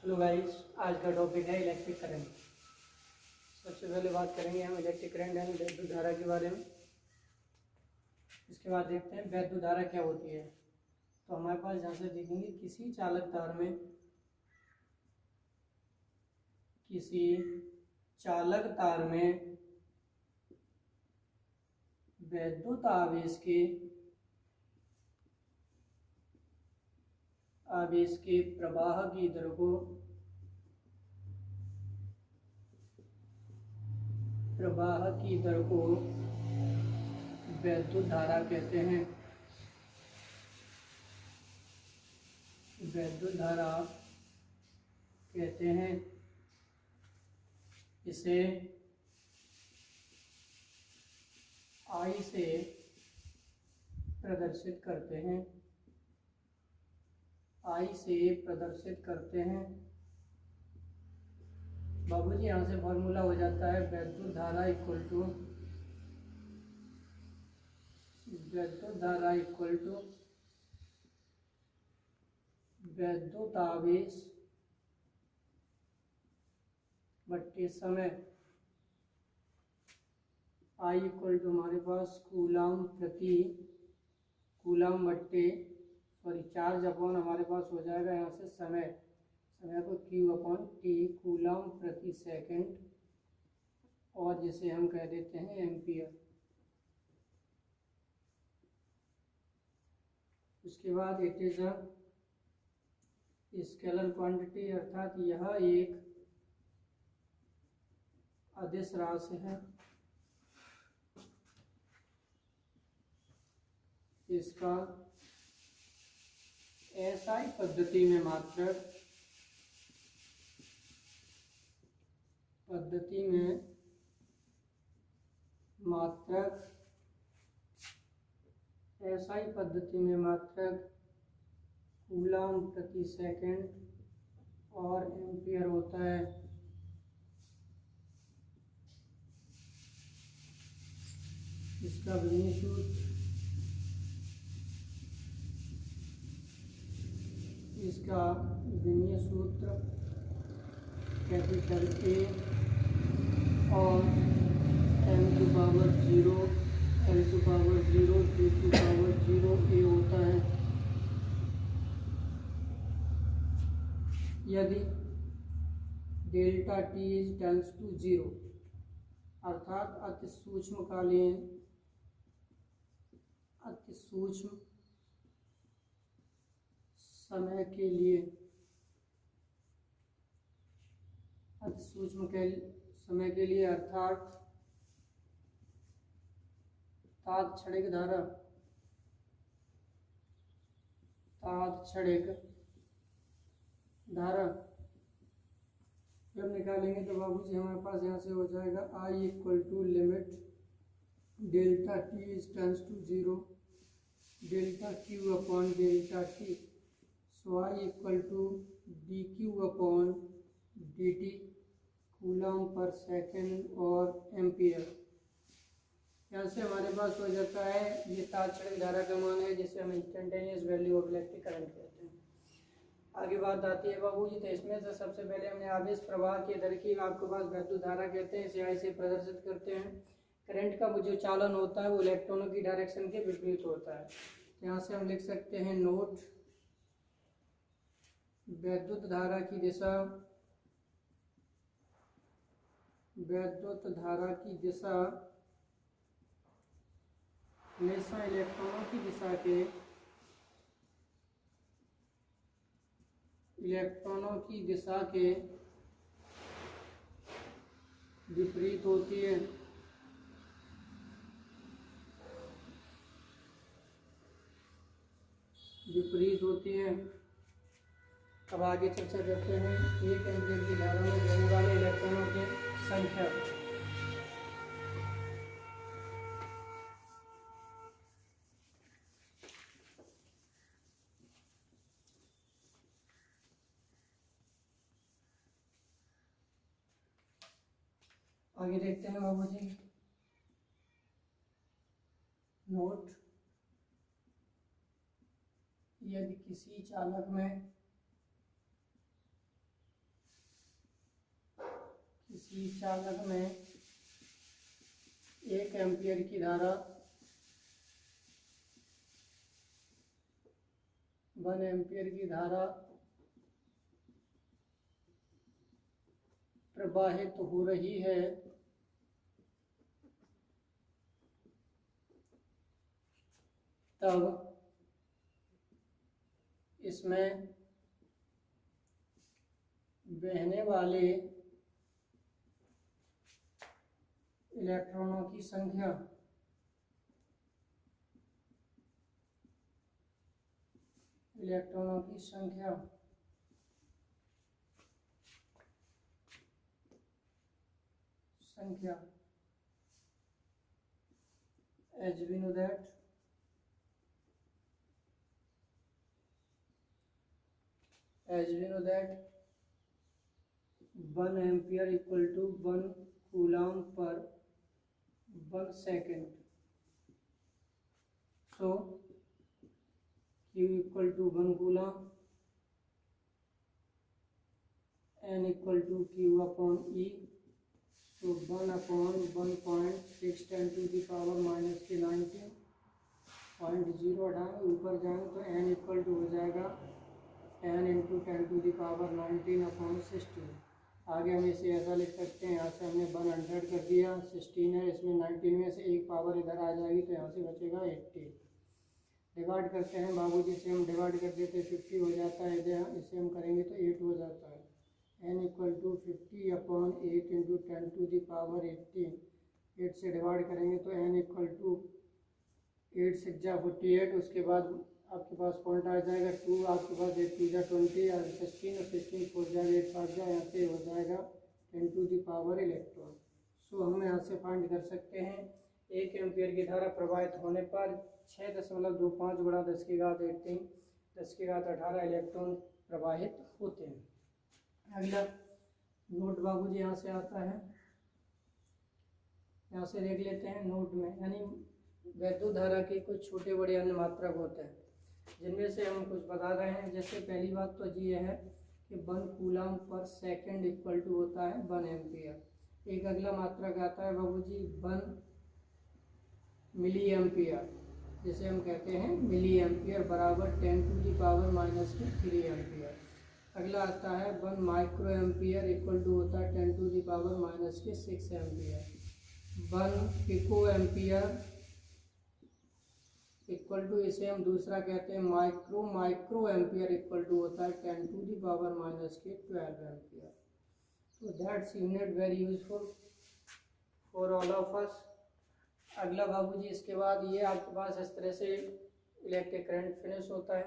Hello guys, आज का topic है इलेक्ट्रिक करंट। सबसे पहले बात करेंगे हम इलेक्ट्रिक करंट यानी वैद्युत धारा के बारे में। इसके बाद देखते हैं वैद्युत धारा क्या होती है। तो हमारे पास यहाँ से देखेंगे किसी चालक तार में वैद्युत आवेश के प्रवाह की दर को वैद्युत धारा कहते हैं। इसे I से प्रदर्शित करते हैं। बाबूजी यहाँ से फॉर्मूला हो जाता है वैद्युत धारा इक्वल टू वैद्युत आवेश बट्टे समय। I इक्वल टू हमारे पास कूलाम बट्टे चार्ज अपॉन हमारे पास हो जाएगा यहाँ से समय को Q अपॉन T कूलाम प्रति सेकंड, और जिसे हम कह देते हैं एम्पियर। उसके बाद it is a scalar quantity, अर्थात यह एक अदिश राशि है। इसका SI पद्धति में मात्रक कूलाम प्रति सेकंड और एम्पियर होता है। इसका विमीय सूत्र कैपिटल A और m⁴0 l⁴0 t⁴0 A होता है। यदि डेल्टा T टेंड्स टू 0 अर्थात अति सूक्ष्म समय के लिए अर्थात तात्क्षणिक धारा जब निकालेंगे तो बाबूजी हमारे पास यहाँ से हो जाएगा I equal to limit delta T tends to 0 delta Q upon delta T, so I equal to dQ upon dt coulomb per second और एम्पियर। यहाँ से हमारे पास हो जाता है ये तात्क्षणिक धारा का मान है, जिसे हम instantaneous value of electric current कहते हैं। आगे बात आती है बाबूजी, तो इसमें से सबसे पहले हमने आवेश प्रवाह की दर की आपके पास वैद्युत धारा कहते हैं। इसे I से प्रदर्शित करते हैं। करंट का जो चालन होता है वो इलेक्ट्रॉनों की डायरेक्शन के विपरीत होता है। यहाँ से हम लिख सकते हैं नोट वैद्युत धारा की दिशा हमेशा इलेक्ट्रॉनों की दिशा के विपरीत होती है। अब आगे चर्चा करते हैं एक एम्पीयर की धारा में जाने वाले इलेक्ट्रॉनों की संख्या। आगे देखते हैं बाबूजी, नोट यदि किसी चालक में कि चालक में 1 एम्पियर की धारा 1 एम्पियर की धारा प्रवाहित हो रही है, तब इसमें बहने वाले इलेक्ट्रॉनों की संख्या as we know that 1 ampere equal to 1 coulomb per 1 second. So Q equal to 1 coulomb, N equal to Q upon E। So 1 upon 1.6 10 to the power minus के 19.0 हटाएंगे, ऊपर जाएंगे तो N इक्वल टू हो जाएगा 10 into 10 to the power 19 upon 16। आगे हम इसे ऐसा लिख सकते हैं, यहाँ से हमने 100 कर दिया, 16 है, इसमें 19 में से एक पावर इधर आ जाएगी तो यहाँ से बचेगा 80। डिवाइड करते हैं बाबूजी से, हम डिवाइड कर देते हैं 50 हो जाता है, इसे हम करेंगे तो 8 हो जाता है। n equal to 50 upon 8 into 10 to the power 80। 8 से डिवाइड करेंगे तो n इक्वल टू 8 6 जा 48, उसके बाद आपके पास पॉइंट आ जाएगा 2, आपके पास 8 2 जा 20 और 16 और 16 4 जा 8 5 जा, यहाँ से हो जाएगा 10 टू द पावर इलेक्ट्रॉन। सो हम यहाँ से फाइंड कर सकते हैं 1 एम्पियर की धारा प्रवाहित होने पर 6.25 गुणा 10 की घात 18 10 की घात 18 इलेक्ट्रॉन प्रवाहित होते हैं। अगला नोट बाबूजी यहाँ से आता है, यहाँ से देख लेते हैं नोट में, यानी वैद्युत धारा के कुछ छोटे बड़े अन्य मात्रक होते हैं जिनमें से हम कुछ बता रहे हैं। जैसे पहली बात तो ये है कि 1 कूलम पर सेकंड इक्वल टू होता है 1 एम्पियर। एक अगला मात्रक आता है बाबूजी 1 मिली एम्पियर, जिसे हम कहते हैं मिली एम्पियर बराबर 10 टू द पावर माइनस के 3 एम्पियर। अगला आता है 1 माइक्रो एम्पियर इक्वल टू होता है 10 टू द पावर माइनस के 6 ampere. 1 pico ampere equal to, इसे हम दूसरा कहते हैं माइक्रो एम्पियर इक्वल टू होता है 10 टू द पावर माइनस के 12 एम्पियर। तो that's unit very useful for all of us. अगला बाबूजी इसके बाद ये आपके पास इस तरह से इलेक्ट्रिक करंट फिनिश होता है।